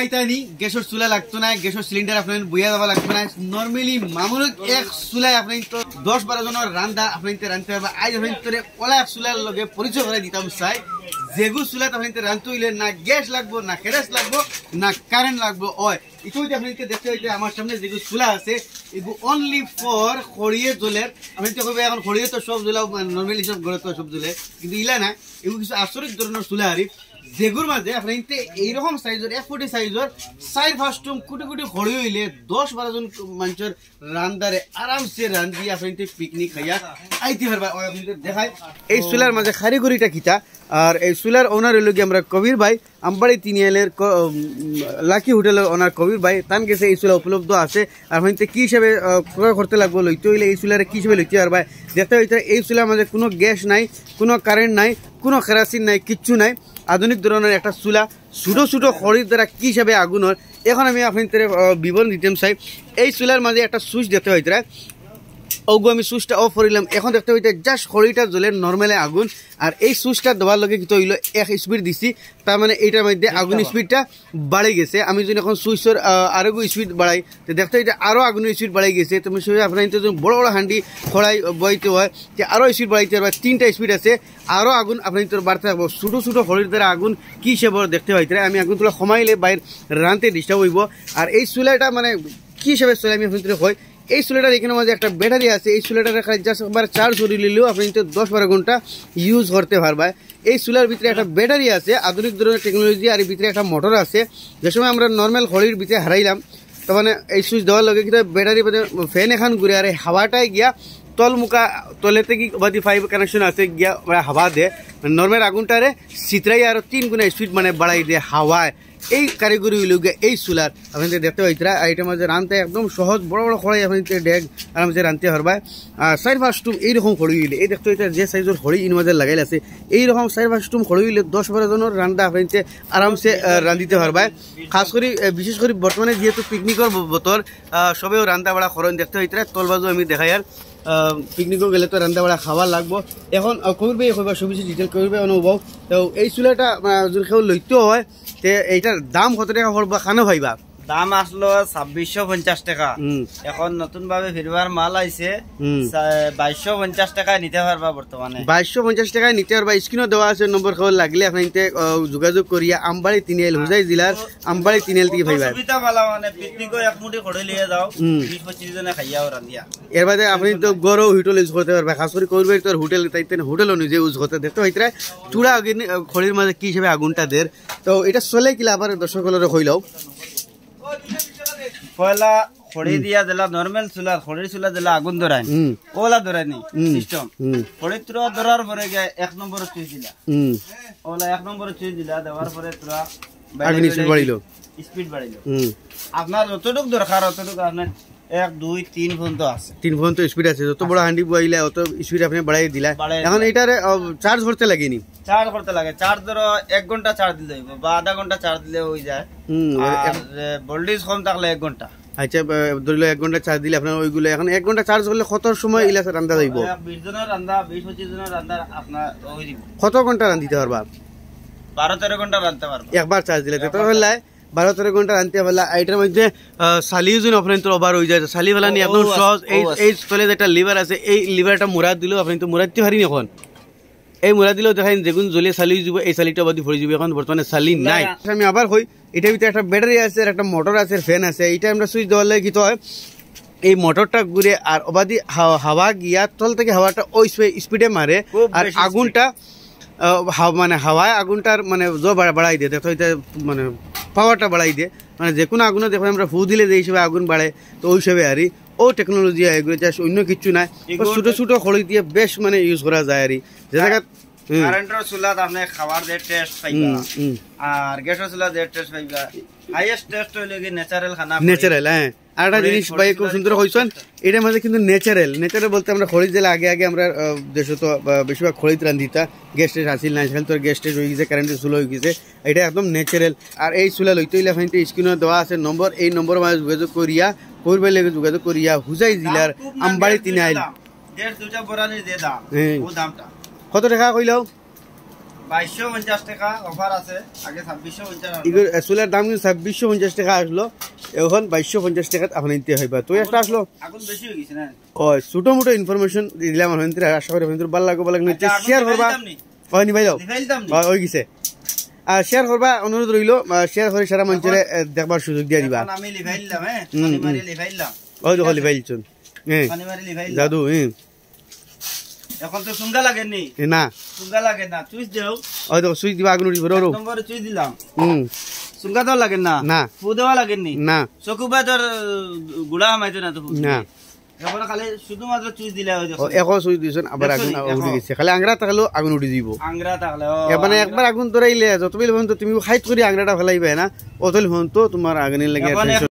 খাইতানি গ্যাসের চুলা লাগতো না, গ্যাসের সিলিন্ডার আপনার বইয়া যাওয়া লাগবে না। নর্মালি মামুলি এক চুলায় আপনি তো 10-12 জনের রান্দা আপনি রাঁধতে পারবে। আজ আপনি ওলা এক চুলার লগে পরিচয় করে দিতাম চাই, যেগু চুলাত আপনি রাঁধতে হইলে না গ্যাস লাগবো, না কেরাস লাগবো, না কারেন্ট লাগবো। ওই ইটো আপনি দেখতে হইতে আমার সামনে যেগু চুলা আছে এগু অনলি ফর খড়িয়ে জ্বলের। আপনি তো কবে এখন খড়িয়ে তো সব জ্বলা নর্মালি সব ঘরে তো সব জ্বলে, কিন্তু ইলা না এগুলো কিছু আচরিত ধরনের চুলা আরি যেগুর মাঝে আপনি এইরকম সাইজের 1 ফুটি সাইজের 4-5 কোটি কোটি খড়ি হইলে 10-12 জন মানুষের রান্দারে আরামসে রান্ধি আপনি পিকনিক খাইয়া আইতে পারবা। দেখাই এই চুলার মাঝে কারিগরিটা কিতা। আর এই চুলার ওনার হইল আমরা কবির ভাই, আমবাড়ি তিনিয়ালের লাকি হোটেলের ওনার কবির ভাই। তান গেছে এই চুলা উপলব্ধ আছে। আর হইতে কি হিসাবে ক্রয় করতে লাগবো লইতে হইলে এই চুলারে কি হিসাবে লইতে পারবা। দেখতে হইতে এই চুলার মাঝে কোনো গ্যাস নাই, কোনো কারেন্ট নাই, কোনো কেরাসিন নাই, কিচ্ছু নাই। আধুনিক ধরনের একটা চুলা, ছোটো ছোটো খড়ির দ্বারা কি হিসাবে আগুনের। এখন আমি আপনাদের বিবরণ দিতাম চাই। এই চুলার মাঝে একটা সুইচ দেখতে হইতে, ওগু আমি সুইচটা অফ করিলাম। এখন দেখতে হইতে জাস্ট খড়িটা জ্বলে নর্মালে আগুন। আর এই সুইচটা দেওয়ার লগে কিন্তু হইলো 1 স্পিড দিছি, তার মানে এইটার মধ্যে আগুন স্পিডটা বাড়ে গেছে। আমি যদি এখন সুইচের আরো স্পিড বাড়াই তো দেখতে হইতে আরো আগুনের স্পিড বাড়াই গেছে। তুমি আপনার বড় বড় হান্ডি খড়াই বইতে হয় যে আরো স্পিড বাড়াইতে পারবে। 3টা স্পিড আছে, আরো আগুন আপনার তোর বাড়তে থাকবো। ছোটো ছোটো খড়ির দ্বারা আগুন কি হিসেবে দেখতে হইতে আমি আগুন তোলা কমাইলে বাইর রানতে ডিস্টার্ব হইব। আর এই চুলাটা মানে কি হিসেবে চলে আমি আপনাদের হয়, এই চুলাটার এখানে মাঝে একটা ব্যাটারি আছে। এই চুলাটার জাস্ট একবার চার্জ করে নিলেও আপনি 10-12 ঘন্টা ইউজ করতে পারবা। এই চুলার ভিতরে একটা ব্যাটারি আছে, আধুনিক ধরনের টেকনোলজি। আর এর ভিতরে একটা মোটর আছে। যে সময় আমরা নর্মাল খড়ির ভিতরে হারাইলাম তার মানে এই সুইচ দেওয়ার লগে কিন্তু ব্যাটারি ফ্যান এখন ঘুরে আর এই হাওয়াটাই গিয়া তলমুখা তলে থেকে 5 কানেকশন আছে গিয়া হাওয়া দেয় নর্মাল আগুনটারে চিত্রাই আরো 3 গুণা স্পিড মানে বাড়াই দিয়ে হাওয়ায়। এই কারিগরি হইল এই চুলার আপনাদের দেখতে পাইতরা। এইটার মাঝে রানতে একদম সহজ, বড় বড় খড়াই আপনাদের ডেগ আরামসে রানতে পারবা। আর 4-5 এইরকম খড়ি হইলে এই দেখতে হইতে যে সাইজের খড়ি ইন মাঝে লাগাইল আছে এইরকম 4-5 খড়ি হইলে 10-12 জনের রান্না আপনাদের আরামসে রান্ধিতে পারবা। খাস করে বিশেষ করে বর্তমানে যেহেতু পিকনিকের বতর সবেও রান্না বাড়া খরণ দেখতে হইতরা। তলবাজু আমি দেখাই আর পিকনিকও গেলে তো রান্না বাড়া খাবার লাগবো। এখন কবির ভাই কইবা সব কিছু ডিটেল কবির ভাই অনুভব। তো এই চুলাটা যদি কেউ লইতেও হয় তে এইটার দাম কত টাকা পড়বা খানো ভাইবা? দাম আসলো 2650 টাকা। এখন নতুন ভাবে ফিরবার মাল আইছে 2250 টাকায় নিতে পারবা। বর্তমানে 2250 টাকায় নিতে পারবা। স্ক্রিনও দেওয়া আছে নম্বর খবর লাগলে আপনি যোগাযোগ করিয়া আমবাড়ি তিনিয়াল হুজাই জেলার আমবাড়ি তিনিয়াল থেকে ভাইবা। সুবিধা ভালো মানে পিকনিকও এক মুঠি খড়ে লিয়ে যাও 20-25 জনে খাইয়াও রান্ধিয়া। এর বাদে আপনি তো গরও হোটেল ইউজ করতে পারবা। খাস করে করবে তোর হোটেল তাইতে হোটেলও নিজে ইউজ করতে দেখতে হইতে চূড়া খড়ির মাঝে কি হিসেবে আগুনটা দের। তো এটা চলে কিলা আবার দর্শকলরে হইলাও পয়লা খড়ি দিয়া দিলা নরমাল চুলা খড়ির চুলা দিলা আগুন ধরাই ওলা ধরাই নি সিস্টেম। খড়ি তোরা ধরার পরে 1 নম্বর সুইচ দিলা, ওলা 1 নম্বর সুইচ দিলা দেওয়ার পরে তোরা আগুন স্পিড বাড়িলো, স্পিড বাড়িলো। আপনার যতটুক দরকার অতটুক আপনার 1, 2, 3 পর্যন্ত আছে। 3 পর্যন্ত স্পিড আছে। যত বড় হান্ডি বইলে অত স্পিড আপনি বাড়াই দিলা। এখন এটার চার্জ করতে লাগেনি, চার্জ করতে লাগে। চার্জ ধরো 1 ঘন্টা চার্জ দিলে হইব বা আধা ঘন্টা চার্জ দিলে হয়ে যায়। আর ভোল্টেজ কম থাকলে 1 ঘন্টা। আচ্ছা ধরিল 1 ঘন্টা চার্জ দিলে আপনার ওইগুলো এখন 1 ঘন্টা চার্জ করলে কত সময় ইলা রান্না যাইব? 20 জনের রান্না 20-25 জনের রান্না আপনার হই দিব। কত ঘন্টা রান্ধিতে পারবা? 12-13 ঘন্টা রান্নতে পারবা একবার চার্জ দিলে। তো হল্লাই 12-13 ঘন্টা রান্নতে পারলা। এইটার মধ্যে সালিও যদি আপনার তো ওভার হয়ে যায় সালিওয়ালা নিয়ে একদম সহজ। এই তলে যেটা লিভার আছে এই লিভারটা মুরাদ দিলেও আপনি তো মুরাদতে পারিনি। এখন এই মুরাদ দিলেও দেখাই যেগুন জ্বলিয়ে চালি যাব এই চালিটা বাদি ভরে যাব। এখন বর্তমানে চালি নাই। আমি আবার হই এটার ভিতরে একটা ব্যাটারি আছে, একটা মোটর আছে, ফ্যান আছে। এইটা আমরা সুইচ দেওয়ার লাগে কি হয় এই মোটরটা ঘুরে আর অবাদি হাওয়া গিয়া তল থেকে হাওয়াটা ওই স্পিডে মারে আর আগুনটা মানে হাওয়ায় আগুনটার মানে বাড়াই দিয়ে দেখো এটা মানে পাওয়ারটা বাড়াই দিয়ে মানে যে কোনো আগুনে দেখো আমরা ফু দিলে যে হিসেবে আগুন বাড়ে তো ওই হিসেবে আরই ও টেকনোলজি এগুলো জাস্ট অন্য কিছু নাই। ছোট ছোট খড়ি দিয়ে বেশ মানে ইউজ করা যায় আরই। যে জায়গা কারেন্টের চুলাত আপনি খাবার যে টেস্ট পাইবা আর গ্যাসের চুলা যে টেস্ট পাইবা হাইয়েস্ট টেস্ট হইলে কি ন্যাচারাল খানা ন্যাচারাল। হ্যাঁ আর একটা জিনিস ভাই খুব সুন্দর হইছেন এটার মাঝে কিন্তু ন্যাচারাল বলতে আমরা খড়ি দিলে আগে আমরা দেশে তো বেশিরভাগ খড়িতে রান্ধিতা গ্যাস টেস্ট আসিল না। সেখানে তোর গ্যাস টেস্ট হয়ে গেছে, কারেন্টের চুলা হয়ে গেছে। এটা একদম ন্যাচারাল। আর এই চুলা লইতে হইলে আপনি স্ক্রিনে দেওয়া আছে নম্বর, এই নম্বর মাঝে যোগাযোগ করিয়া করবে লেগে যোগাযোগ করিয়া হুজাই জেলার আমবাড়ি তিনিয়াল। কত টাকা কইলাও? 2250 টাকা অফার আছে, আগে 2650। এগুলো চুলার দাম কিন্তু 2650 টাকা আসলো, এখন 2250 টাকাত আপনি নিতে হইবা। তো একটা আসলো আগুন বেশি হয়ে গেছে না। ছোট মোটো ইনফরমেশন দিলাম আপনাদের, আশা করি আপনাদের ভালো লাগবে, ভালো লাগবে শেয়ার করবা। হয় নি ভাই যাও হয়ে গেছে, আর শেয়ার করবা, অনুরোধ রইল শেয়ার করে সারা মানুষের দেখবার সুযোগ দিয়ে দিবা। আমি লিভাইলাম, হ্যাঁ পানি মারি লিভাইলাম, ওই দেখো লিভাইলছুন, হ্যাঁ পানি মারি লিভাইলাম জাদু। এখন তো সুঙ্গা লাগে নি না সুঙ্গা লাগে না, চুইস দেও। ওই দেখো সুইচ দিবা, আগুন উঠিব। রো নম্বরে চুইস দিলাম, সুঙ্গা দেওয়া লাগে না, না ফু দেওয়া লাগে নি, না চকু বা তোর গুড়া হামাইতো না তো, না এখন খালি শুধুমাত্র চুইস দিলে হয়ে যাবে। এখন সুইচ দিয়েছেন, আবার আগুন উঠে গেছে, খালি আংরা থাকলেও আগুন উঠে দিব। আংরা থাকলে মানে একবার আগুন ধরাইলে যতবিল পর্যন্ত তুমি হাইট করে আংরাটা ফেলাইবে না, অতল পর্যন্ত তোমার আগুনের লাগে